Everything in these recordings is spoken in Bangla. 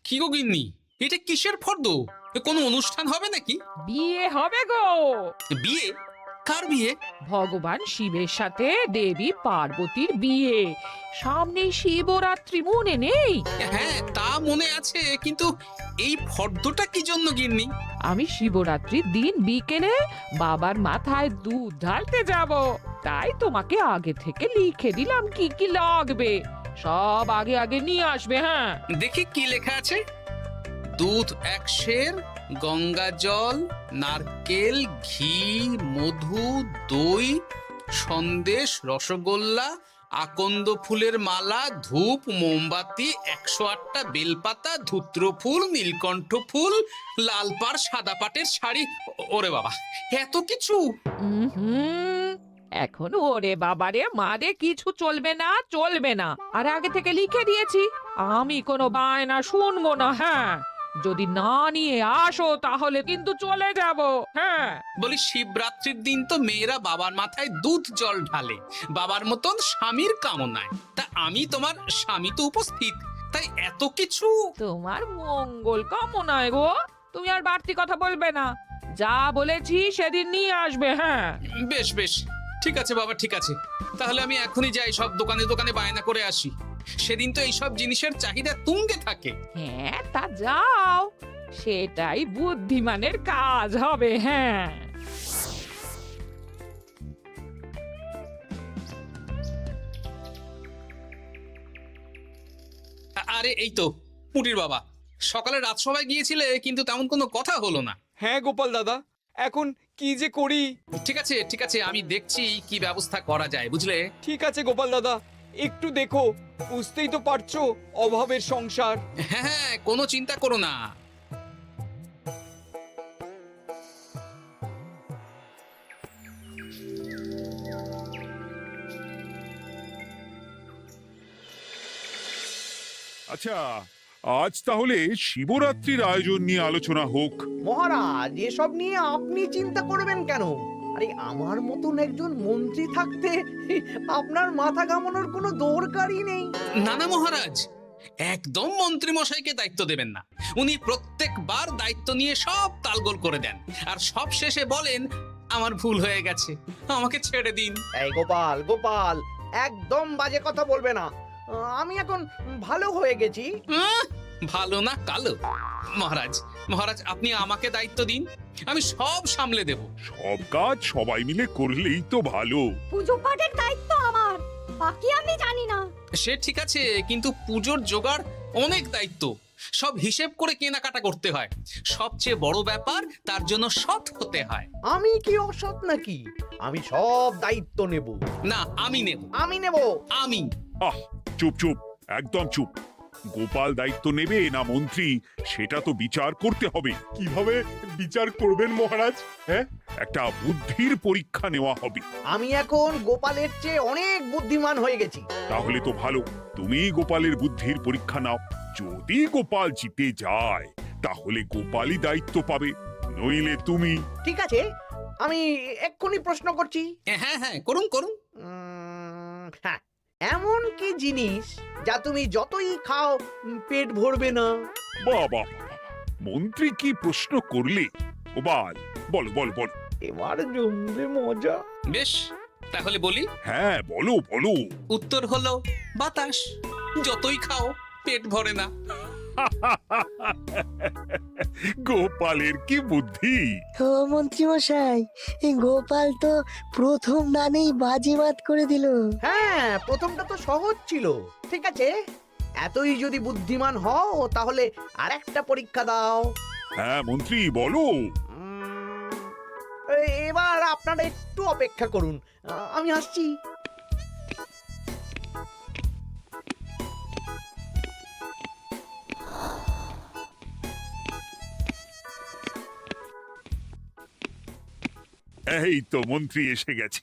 কি গো গিন্নি, এটা কিসের ফর্দ? কোনো অনুষ্ঠান হবে নাকি? বিয়ে হবে গো। বিয়ে? কার বিয়ে? ভগবান শিবের সাথে দেবী পার্বতীর বিয়ে। সামনেই শিবরাত্রি, মনে নেই? হ্যাঁ, তা মনে আছে, কিন্তু এই ফর্দটা কি জন্য গিন্নি? আমি শিবরাত্রির দিন বিকেলে বাবার মাথায় দুধ ঢালতে যাব, তাই তোমাকে আগে থেকে লিখে দিলাম কি কি লাগবে। সব আগে আগে নিয়ে আসবে। হ্যাঁ, দেখি কি লেখা আছে। দুধ 1 সের, গঙ্গা জল, নারকেল, ঘি, মধু, দই, সন্দেশ, রসগোল্লা, আকন্দ ফুলের মালা, ধূপ, মোমবাতি, 108টা বেলপাতা, ধূত্র ফুল, নীলকণ্ঠ ফুল, লাল পাড় সাদা পাটের শাড়ি। ওরে বাবা, এত কিছু! হুম, এখন ওরে বাবারে মারে কিছু চলবে না, চলবে না। আর আগে থেকে লিখে দিয়েছি, আমি কোনো বায়না শুনবো না। হ্যাঁ, যদি না নিয়ে আসো তাহলে কিন্তু চলে যাব। হ্যাঁ, বলি, শিবরাত্রির দিন তো মেয়েরা বাবার মাথায় দুধ জল ঢালে বাবার মতন স্বামীর কামনায়। তা আমি তোমার স্বামী তো উপস্থিত, তাই এত কিছু। তোমার মঙ্গল কামনায় গো। তুমি আর বাড়তি কথা বলবে না, যা বলেছি সেদিন নিয়ে আসবে। হ্যাঁ, বেশ বেশ, ঠিক আছে বাবা, ঠিক আছে। তাহলে আমি এখনই যাই, সব দোকানে দোকানে বায়না করে আসি। সেদিন তো এইসব জিনিসের চাহিদা তুঙ্গে থাকে। হ্যাঁ, তা যাও, সেটাই বুদ্ধিমানের কাজ হবে। হ্যাঁ, আরে এই তো পুটির বাবা, সকালে রাজসভায় গিয়েছিলে কিন্তু তেমন কোনো কথা হলো না। হ্যাঁ গোপাল দাদা, এখন কি যে করি। ঠিক আছে ঠিক আছে, আমি দেখছি কি ব্যবস্থা করা যায়, বুঝলে। ঠিক আছে গোপাল দাদা, একটু দেখো, বুঝতেই তো পারছো অভাবের সংসার। হ্যাঁ হ্যাঁ, কোনো চিন্তা করো না। আচ্ছা, আজ তাহলে শিবরাত্রির আয়োজন নিয়ে আলোচনা হোক। মহারাজ, এসব নিয়ে আপনি চিন্তা করবেন কেন? আরে আমার মতন একজন মন্ত্রী থাকতে আপনার মাথা ঘামানোর কোনো দরকারই নেই। না না মহারাজ, একদম মন্ত্রী মশাইকে দায়িত্ব দেবেন না। উনি প্রত্যেকবার দায়িত্ব নিয়ে সব তালগোল করে দেন, আর সব শেষে বলেন আমার ভুল হয়ে গেছে, আমাকে ছেড়ে দিন। এই গোপাল গোপাল, একদম বাজে কথা বলবে না। আমি এখন ভালো হয়ে গেছি। ভালো না কালো? মহারাজ মহারাজ, আপনি আমাকে দায়িত্ব দিন, আমি সব সামলে দেব। সব কাজ সবাই মিলে করলেই তো ভালো। পুজো পাঠের দায়িত্ব আমার, বাকি আমি জানি না। সে ঠিক আছে, কিন্তু পুজোর জোগাড় অনেক দায়িত্ব, সব হিসেব করে কেনাকাটা করতে হয়। সবচেয়ে বড় ব্যাপার, তার জন্য সৎ হতে হয়। আমি কি অসৎ নাকি? আমি সব দায়িত্ব নেব। না, আমি নেব। আমি নেব। আমি। আহ, চুপ চুপ, একদম চুপ। গোপাল দায়িত্ব নেবে না মন্ত্রী, সেটা তো বিচার করতে হবে। কিভাবে বিচার করবেন মহারাজ? হ্যাঁ, একটা বুদ্ধির পরীক্ষা নেওয়া হবে। আমি এখন গোপালের চেয়ে অনেক বুদ্ধিমান হয়ে গেছি। তাহলে তো ভালো, তুমি গোপালের বুদ্ধির পরীক্ষা নাও। যদি গোপাল জিতে যায় তাহলে গোপালই দায়িত্ব পাবে, নইলে তুমি। ঠিক আছে, আমি এক্ষুনি প্রশ্ন করছি। হ্যাঁ হ্যাঁ, করুন করুন। হ্যাঁ, এমন কি জিনিস যা তুমি যতই খাও পেট ভরবে না? বাবা, মন্ত্রী কি প্রশ্ন করলে! গোপাল, বলো বলো বলো। এবার জমবে মজা। বেশ, তাহলে বলি। হ্যাঁ, বলো বলো। উত্তর হলো বাতাস, যতই খাও পেট ভরে না। গোপালের কি বুদ্ধি! ও মন্ত্রী মশাই, এই গোপাল তো প্রথম দানেই বাজিমাত করে দিল। হ্যাঁ, প্রথমটা তো সহজ ছিল। ঠিক আছে, এতই যদি বুদ্ধিমান হও তাহলে আরেকটা পরীক্ষা দাও। হ্যাঁ মন্ত্রী, বলো। এবার আপনারা একটু অপেক্ষা করুন, আমি আসছি। এই তো মন্ত্রী এসে গেছে,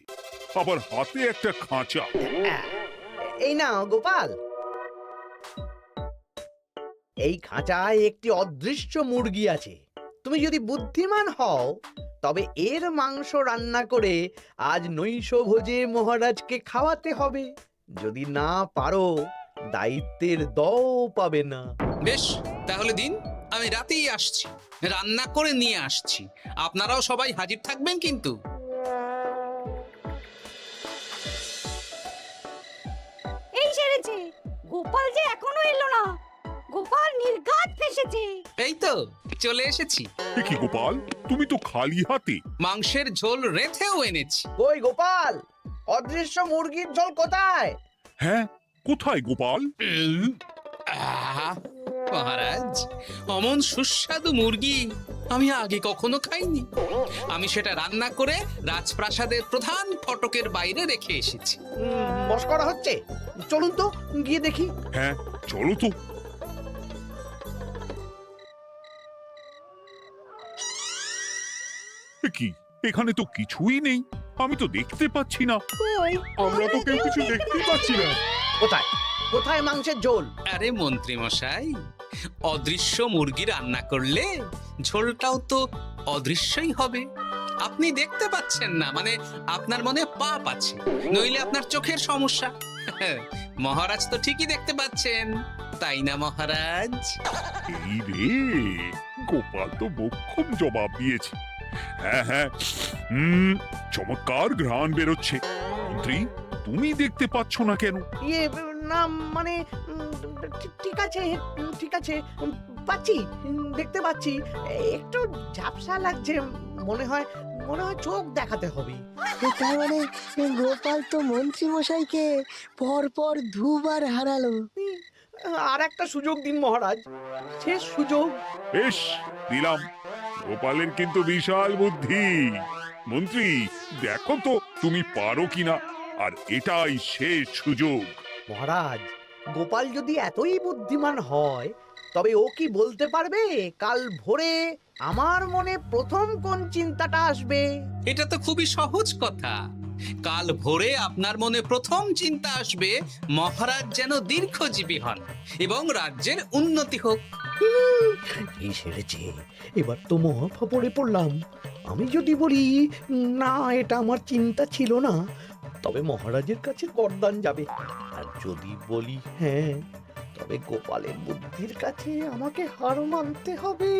আবার হাতে একটা খাঁচা। এই নাও গোপাল, এই খাঁচায় একটি অদৃশ্য মুরগি আছে। তুমি যদি বুদ্ধিমান হও তবে এর মাংস রান্না করে আজ নৈশভোজে মহারাজকে খাওয়াতে হবে। যদি না পারো, দায়িত্বের দও পাবে না। বেশ, তাহলে দিন, আমি রাতেই আসছি, রান্না করে নিয়ে আসছি। আপনারাও সবাই হাজির থাকবেন কিন্তু। এই সেরেছে, গোপাল যে এখনো এলো না। গোপাল নির্ঘাত ফেসেছে। এই তো চলে এসেছি, এ কি গোপাল, তুমি তো খালি হাতে। মাংসের ঝোল রেঁধেও এনেছি। কই গোপাল, অদৃশ্য মুরগির ঝোল কোথায়? হ্যাঁ, কোথায় গোপাল? আহ, মহারাজ, অমন সুস্বাদু মুরগি আমি আগে কখনো খাইনি। আমি সেটা রান্না করে রাজপ্রাসাদের প্রধান ফটকের বাইরে রেখে এসেছি। মস্করা হচ্ছে? চলুন তো গিয়ে দেখি। হ্যাঁ, চলো তো। এ কি, এখানে তো কিছুই নেই, আমি তো দেখতে পাচ্ছি না। আমরা তো কেউ কিছু দেখতেই পাচ্ছি না। কোথায় কোথায় মাংসের ঝোল? আরে মন্ত্রী মশাই, অদৃশ্য মুরগি রান্না করলে ঝোলটাও তো অদৃশ্যই হবে। আপনি দেখতে পাচ্ছেন না, মানে আপনার মনে পাপ আছে, নইলে আপনার চোখের সমস্যা। মহারাজ তো ঠিকই দেখতে পাচ্ছেন, তাই না মহারাজ? এই রে, গোপাল তো মোক্ষম জবাব দিয়েছে। হ্যাঁ হ্যাঁ, চমৎকার ঘ্রাণ বেরোচ্ছে। মন্ত্রী, তুমি দেখতে পাচ্ছ না কেন? ইয়ে না মানে ঠিক আছে, ঠিক আছে, পাচ্ছি, দেখতে পাচ্ছি। একটু ঝাপসা লাগছে, মনে হয় চোখ দেখাতে হবে। তার মানে গোপাল তো মন্ত্রী মশাইকে পরপর দুবার হারালো। আর একটা সুযোগ দিন মহারাজ, শেষ সুযোগ। বেশ, দিলাম। গোপালের কিন্তু বিশাল বুদ্ধি। মন্ত্রী, দেখো তো তুমি পারো কিনা, আর এটাই শেষ সুযোগ। মহারাজ, গোপাল যদি এতই বুদ্ধিমান হয়, তবে ও কি বলতে পারবে কাল ভোরে আমার মনে প্রথম কোন চিন্তাটা আসবে? এটা তো খুবই সহজ কথা। কাল ভোরে আপনার মনে প্রথম চিন্তা আসবে মহারাজ যেন দীর্ঘজীবী হন এবং রাজ্যের উন্নতি হোক। এই সেরেছে, এবার তো মহা ফাপড়ে পড়লাম। আমি যদি বলি না, এটা আমার চিন্তা ছিল না, তবে মহারাজের কাছে গর্দান যাবে। আর যদি বলি হ্যাঁ, তবে গোপালের বুদ্ধির কাছে আমাকে হার মানতে হবে।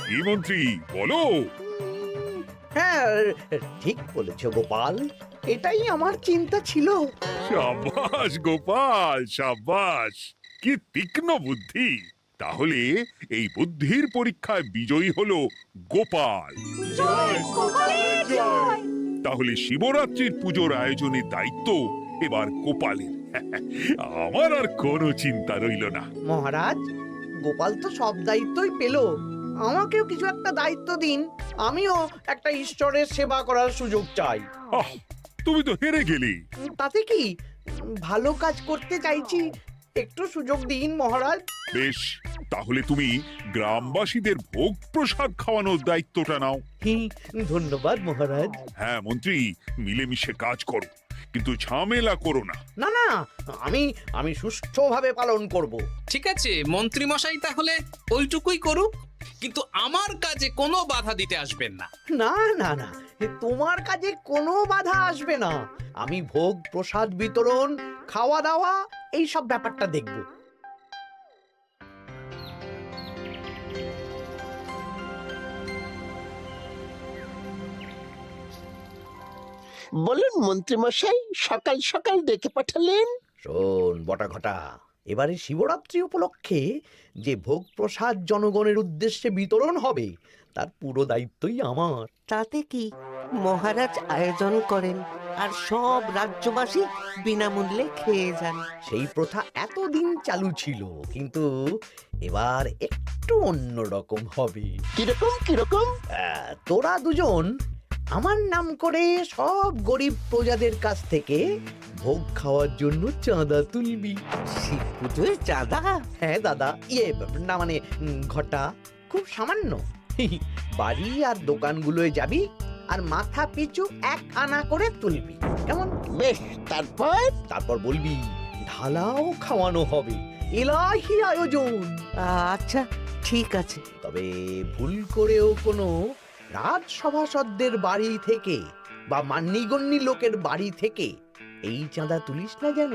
কি মন্ত্রী, বলো। হ্যাঁ, ঠিক বলেছ গোপাল, এটাই আমার চিন্তা ছিল। সাবাস গোপাল, সাবাস, কি তীক্ষ্ণ বুদ্ধি। তাহলে এই বুদ্ধির পরীক্ষায় বিজয়ী হলো গোপাল। জয় গোপালের জয়। তাহলে শিবরাত্রির পুজোর আয়োজনের দায়িত্ব এবার গোপালের। আমার আর কোনো চিন্তা রইল না। মহারাজ, গোপাল তো সব দায়িত্বই পেল, আমাকেও কিছু একটা দায়িত্ব দিন। আমিও একটা ঈশ্বরের সেবা করার সুযোগ চাই। আহ, তুমি তো হেরে গেলে। তাতে কি, ভালো কাজ করতে চাইছি, একটু সুযোগ দিন মহারাজ। বেশ, তাহলে তুমি গ্রামবাসীদের ভোগ প্রসাদ খাওয়ানোর দায়িত্বটা নাও। ধন্যবাদ মহারাজ। হ্যাঁ মন্ত্রী, মিলেমিশে কাজ করো, কিন্তু ঝামেলা করো না। না না, আমি সুষ্ঠুভাবে পালন করব। ঠিক আছে মন্ত্রী মশাই, তাহলে ওইটুকুই করুক, কিন্তু আমার কাজে কোনো বাধা দিতে আসবেন না। না না না, তোমার কাজে কোনো বাধা আসবে না। আমি ভোগ প্রসাদ বিতরণ, খাওয়া দাওয়া, এই সব ব্যাপারটা দেখব। বলুন মন্ত্রীমশাই, সকাল সকাল ডেকে পাঠালেন। শোন বটা ঘটা, এবারে শিবরাত্রি উপলক্ষে যে ভোগ প্রসাদ জনগণের উদ্দেশ্যে বিতরণ হবে, তার পুরো দায়িত্বই আমার। তাতে কি, মহারাজ আয়োজন করেন আর সব রাজ্যবাসী বিনামূল্যে খেয়ে যান। সেই প্রথা এতদিন চালু ছিল, কিন্তু এবার একটু অন্যরকম হবে। কিরকম কিরকম? তোরা দুজন আমার নাম করে সব গরিব প্রজাদের কাছ থেকে ভোগ খাওয়ার জন্য চাঁদা তুলবি। শিব পুজোয় চাঁদা? হ্যাঁ দাদা, না মানে ঘটা, খুব সামান্য। বাড়ি আর দোকানগুলোয় যাবি আর মাথা পিছু 1 আনা করে তুলবি, কেমন? বেশ, তারপর বলবি ঢালাও খাওয়ানো হবে, এলাহি আয়োজন। আচ্ছা ঠিক আছে। তবে ভুল করেও কোনো রাজসভাসদদের বাড়ি থেকে বা মান্যিগণ্যি লোকের বাড়ি থেকে এই চাঁদা তুলিস না যেন।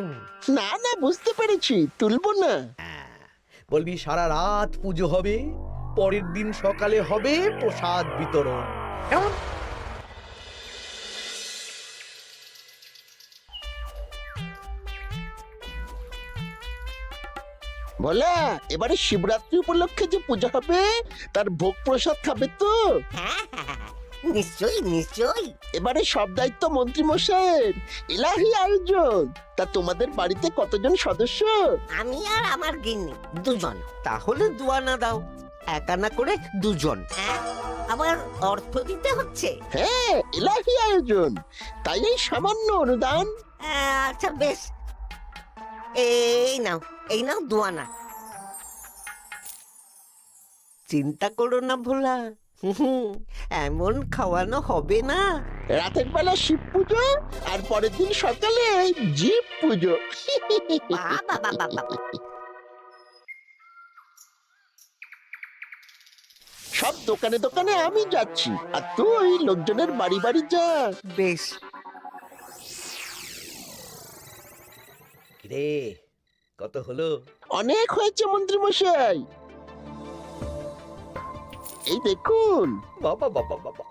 না না, বুঝতে পেরেছি, তুলবো না। বলবি সারা রাত পুজো হবে, পরের দিন সকালে হবে প্রসাদ বিতরণ। কেমন? বলা, এবারে শিবরাত্রি উপলক্ষে যে পূজা হবে তার ভোগ প্রসাদ খাবে তো? হ্যাঁ নিশ্চয়ই নিশ্চয়ই। এবারে সব দায়িত্ব মন্ত্রী মশাইয়ের, এলাহি আয়োজন। তা তোমাদের বাড়িতে কতজন সদস্য? আমি আর আমার গিন্নি দুজন। তাহলে দুয়ানা দাও, এক আনা করে দুজন। আবার অর্থ দিতে হচ্ছে? হ্যাঁ, এলাহি আয়োজন, তাই এই সামান্য অনুদান। আচ্ছা বেশ, এই নাও দুয়ানা। চিন্তা করো না ভোলা, এমন খাওয়ানো হবে না। রাতের বেলা শিব পুজো আর পরের দিন সকালে জীব পুজো। বাবা বাবা বাবা, সব দোকানে দোকানে আমি যাচ্ছি, আর তুই লোকজনের বাড়ি বাড়ি যা। বেশ। রে, কত হলো? অনেক হয়েছে মন্ত্রী মশাই, এই দেখুন। বাবা বাবা বাবা,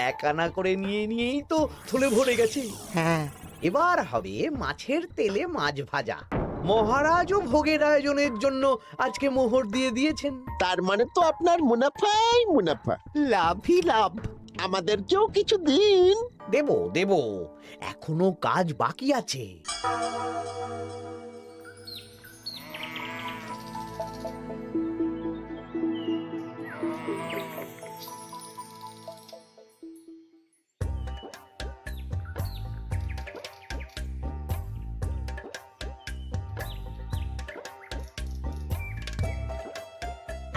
এক আনা করে নিয়েই তো থলে ভরে গেছে। হ্যাঁ, এবার হবে মাছের তেলে মাছ ভাজা। মহারাজও ভোগের আয়োজনের জন্য আজকে মোহর দিয়ে দিয়েছেন। তার মানে তো আপনার মুনাফাই মুনাফা, লাভই লাভ। আমাদেরকেও কিছু দিন। দেব দেব, এখনো কাজ বাকি আছে।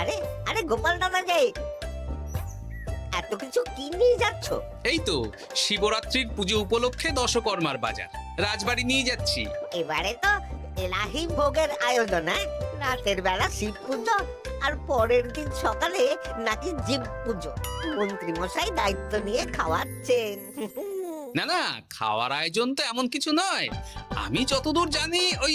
আরে আরে গোপাল দাদা যে এত কিছু কি নিয়ে যাচ্ছ? এই তো শিবরাত্রির পুজো উপলক্ষে দশকর্মার বাজার রাজবাড়ি নিয়ে যাচ্ছি। এবারে তো এলাহি ভোগের আয়োজন, রাতের বেলা শিব পুজো আর পরের দিন সকালে নাকি জীব পুজো। মন্ত্রী মশাই দায়িত্ব নিয়ে খাওয়াচ্ছেন। না না, খাওয়ার আয়োজন তো এমন কিছু নয়। আমি যতদূর জানি ওই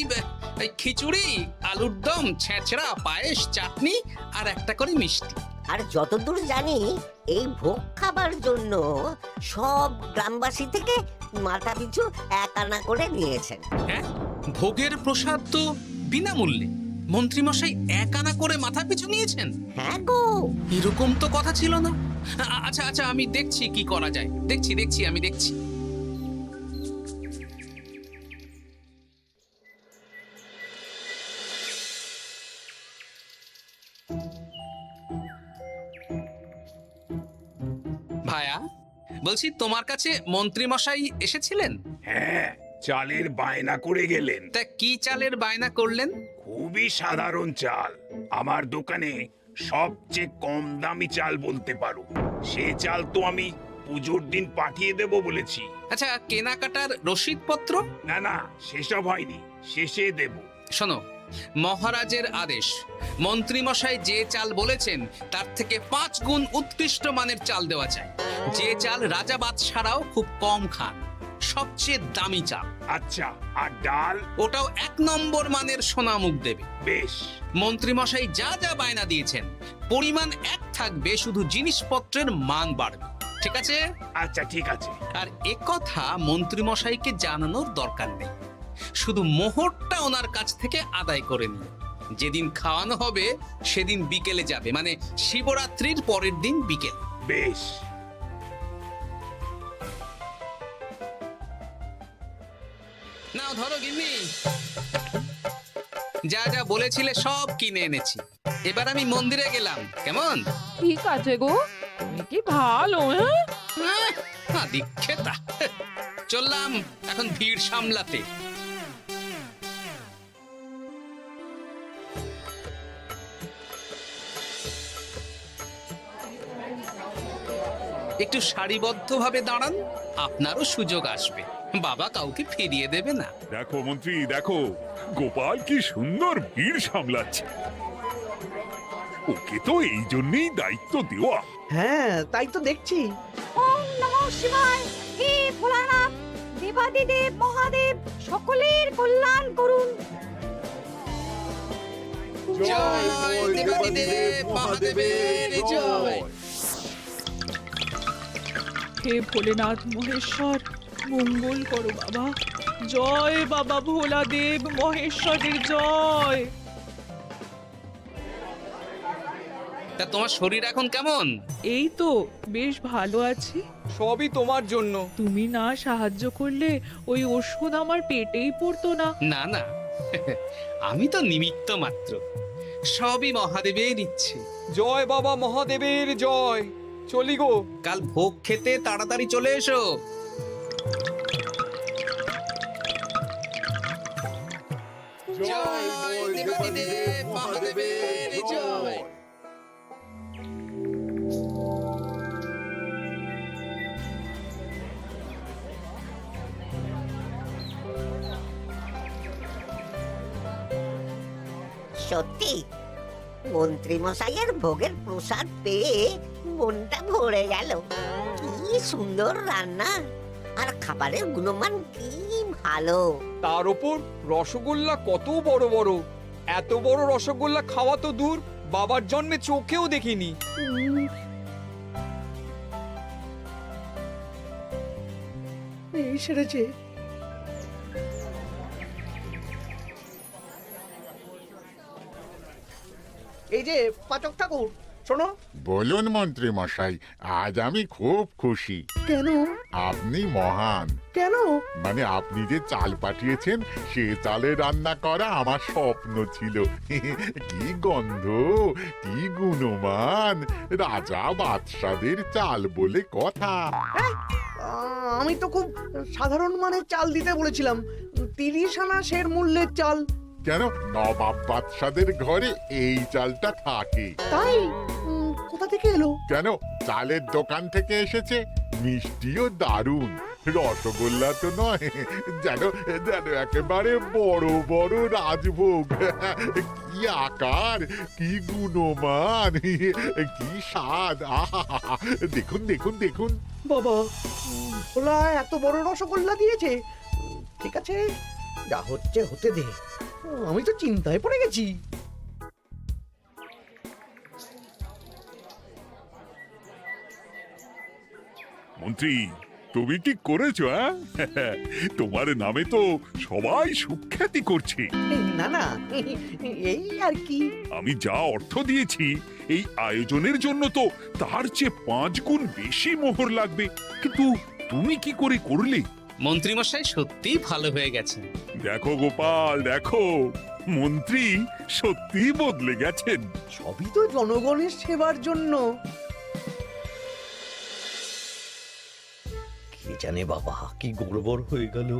খিচুড়ি, আলুর দম, ছেঁচড়া, পায়েস, চাটনি আর একটা করে মিষ্টি। আর যতদূর জানি এই ভোগ খাবার জন্য সব গ্রামবাসী থেকে মাথা পিছু এক আনা করে নিয়েছেন। হ্যাঁ, ভোগের প্রসাদ তো বিনামূল্যে। মন্ত্রীমশাই এক আনা করে মাথা পিছু নিয়েছেন? হ্যাঁ গো, এরকম তো কথা ছিল না। আচ্ছা আচ্ছা, আমি দেখছি কি করা যায়। দেখছি আমি দেখছি। ভায়া, বলছি তোমার কাছে মন্ত্রীমশাই এসেছিলেন? হ্যাঁ, চালের বায়না করে গেলেন। তা কি চালের বায়না করলেন? খুবই সাধারণ চাল, আমার দোকানে সবচেয়ে কম দামি চাল বলতে পারো। সে চাল তো আমি পুজোর দিন পাঠিয়ে দেব বলেছি। আচ্ছা, কেনাকাটার রসিদপত্র? না না, সেসব হয়নি, শেষে দেব। শোনো, মহারাজের আদেশ, মন্ত্রীমশাই যে চাল বলেছেন তার থেকে 5 গুণ উৎকৃষ্ট মানের চাল দেওয়া চাই। যে চাল রাজা বাদশারাও খুব কম খান, সবচেয়ে দামি চাল। আচ্ছা, আর ডাল? ওটাও 1 নম্বর মানের সোনামুখ দেবে। বেশ। মন্ত্রীমশাই যা যা বায়না দিয়েছেন পরিমাণ এক থাকবে, শুধু জিনিসপত্রের মান বাড়বে। ঠিক আছে? আচ্ছা ঠিক আছে। আর একথা মন্ত্রীমশাইকে জানানোর দরকার নেই, শুধু মোহরটা ওনার কাছ থেকে আদায় করে নিন। যেদিন খাওয়ানো হবে সেদিন বিকেলে যাবে, মানে শিবরাত্রির পরের দিন বিকেল। বেশ। নাও ধরো গিন্নি, যা যা বলেছিলে সব কিনে এনেছি। এবার আমি মন্দিরে গেলাম, কেমন? ঠিক আছে গো, তুমি কি ভালো। দীক্ষেতা, চললাম এখন ভিড় সামলাতে। একটু সারিবদ্ধভাবে দাঁড়ান, আপনারও সুযোগ আসবে। বাবা কাউকে ফিরিয়ে দেবে না। দেখো মন্ত্রী, দেখো গোপাল কি সুন্দর ভিড় সামলাচ্ছে। ওকে তো এই জন্যই দায়িত্ব দেওয়া। হ্যাঁ, তাই তো দেখছি। ওম নমঃ শিবায়। হে ভোলানাথ, দেবাদিদেব মহাদেব সকলের কল্যাণ করুন। জয় দেবাদিদেব মহাদেবের জয়। হে ভোলেনাথ মহেশ্বর, মঙ্গল করো বাবা। জয় বাবা ভোলাদেব মহেশ্বরের জয়। তা তোমার শরীর এখন কেমন? এই তো বেশ ভালো আছি। সবই তোমার জন্য। তুমি না সাহায্য করলে ওই ওষুধ আমার পেটেই পড়তো না। না না, আমি তো নিমিত্ত মাত্র, সবই মহাদেবের ইচ্ছে। জয় বাবা মহাদেবের জয়। চলি গো। কাল ভোগ খেতে তাড়াতাড়ি চলে এসো। জয় দেবাদিদেব মহাদেবের জয়। সত্যি মন্ত্রী মশাইয়ের ভোগের প্রসাদ পেয়ে মনটা ভরে গেল। কি সুন্দর রান্না, আর খাবারের গুণমান কি ভালো। তার ওপর রসগোল্লা কত বড় বড়। এত বড় রসগোল্লা খাওয়া তো দূর, বাবার জন্মে চোখেও দেখিনি। এই সেরেছে। এই যে পাচক ঠাকুর, শোনো। বলুন মন্ত্রী মশাই, আজ আমি খুব খুশি। কেন? আপনি মহান। কেন? মানে আপনি যে চাল পাঠিয়েছেন সে চালে রান্না করা আমার স্বপ্ন ছিল। কি গন্ধ, কি গুণমান, রাজা বাদশাদের চাল বলে কথা। আমি তো খুব সাধারণ মানের চাল দিতে বলেছিলাম, 30 আনা সের মূল্যের চাল। কেন, নবাব বাদশাদের ঘরে এই চালটা থাকে। তাই? কোথা থেকে এলো? কেন, চালের দোকান থেকে এসেছে। মিষ্টিও দারুণ, রসগোল্লা তো নয়, যেন যেন একেবারে বড় বড় রাজভোগ। কি আকার, কি গুণমান, কি স্বাদ। আহা, দেখুন দেখুন দেখুন। বাবা, ভোলা এত বড় রসগোল্লা দিয়েছে। ঠিক আছে, যা হচ্ছে হতে দে। আমি তো চিন্তায় পড়ে গেছি। মন্ত্রী, তুমি কি করেছো? তোমার নামে তো সবাই সুখ্যাতি করছে। না না, এই আর কি। আমি যা অর্থ দিয়েছি এই আয়োজনের জন্য তো তার চেয়ে 5 গুণ বেশি মোহর লাগবে, কিন্তু তুমি কি করে করলে? মন্ত্রীমশাই সত্যিই ভালো হয়ে গেছেন। দেখো গোপাল, দেখো মন্ত্রী সত্যি বদলে গেছেন। সবই তো জনগণের সেবার জন্য। কে জানে বাবা, কি গড়বড় হয়ে গেল।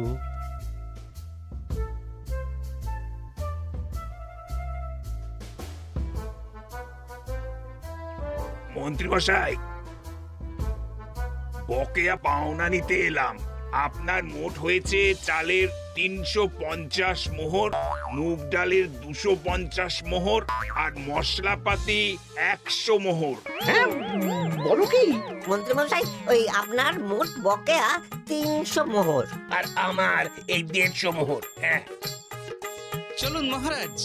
মন্ত্রী মশাই, বকেয়া পাওনা নিতে এলাম। আপনার মোট হয়েছে চালের 350 মোহর, মুগ ডালের 250 মোহর, আর মশলাপাতি 100 মোহর। হ্যাঁ, বলো কি? মন্ত্রী মশাই, ওই আপনার মোট বকেয়া 300 মোহর। আর আমার এই 150 মোহর। হ্যাঁ, চলুন মহারাজ,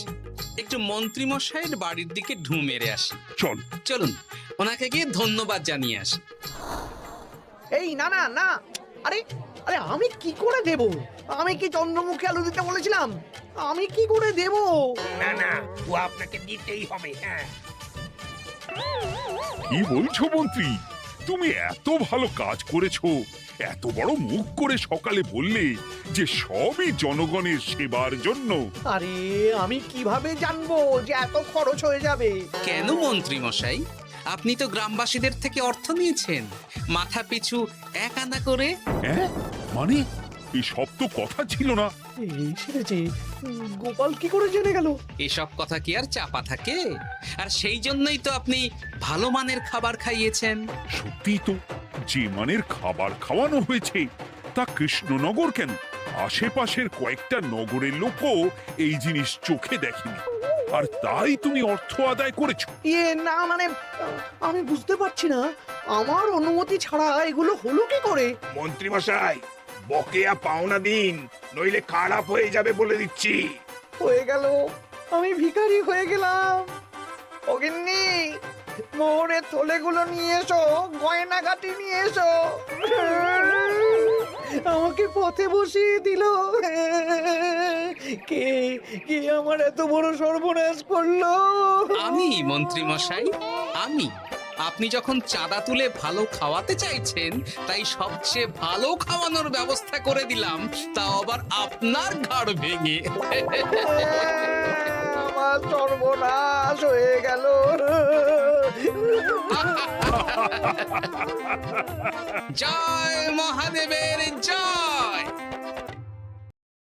একটু মন্ত্রীমশাইয়ের বাড়ির দিকে ঢু মেরে আসি। চল। চলুন, ওনাকে গিয়ে ধন্যবাদ জানিয়ে আসি। এই না না না, আরে আরে আমি কি করে দেব? আমি কি চন্দ্রমুখী আলু দিতে বলেছিলাম? আমি কি করে দেব? না না, ও আপনাকে দিতেই হবে। হ্যাঁ, কি বলছো মন্ত্রী? তুমি এত ভালো কাজ করেছো, এত বড় মুখ করে সকালে বললে যে সবই জনগণের সেবার জন্য। আরে আমি কিভাবে জানবো যে এত খরচ হয়ে যাবে? কেন মন্ত্রীমশাই, আপনি তো গ্রামবাসীদের থেকে অর্থ নিয়েছেন, মাথা পিছু 1 আনা করে। হ্যাঁ, মানে এই সব তো কথা ছিল না। এই সেরেছে, গোপাল কি করে জেনে গেল? এসব কথা কি আর চাপা থাকে? আর সেই জন্যই তো আপনি ভালো মানের খাবার খাইয়েছেন। সত্যি তো, যে মানের খাবার খাওয়ানো হয়েছে তা কৃষ্ণনগর কেন, আশেপাশের কয়েকটা নগরের লোকও এই জিনিস চোখে দেখেনি, আর তাই তুমি অর্থ আদায় করেছো। না মানে, আমি বুঝতে পারছি না, আমার অনুমতি ছাড়া এগুলো হলো কি করে? মন্ত্রী মশাই, বকেয়া পাওনা দিন, নইলে খারাপ হয়ে যাবে বলে দিচ্ছি। হয়ে গেল, আমি ভিখারি হয়ে গেলাম। অগিন্নি, মোহরের থলেগুলো নিয়ে এসো, গয়নাগাটি নিয়ে এসো। আমাকে পথে বসিয়ে দিল। কে কে আমার এত বড় সর্বনাশ করলো? আমি মন্ত্রী মশাই, আমি। আপনি যখন চাঁদা তুলে ভালো খাওয়াতে চাইছেন, তাই সবচেয়ে ভালো খাওয়ানোর ব্যবস্থা করে দিলাম, তাও আবার আপনার ঘাড় ভেঙে। আমার সর্বনাশ হয়ে গেল। জয় মহাদেবের জয়।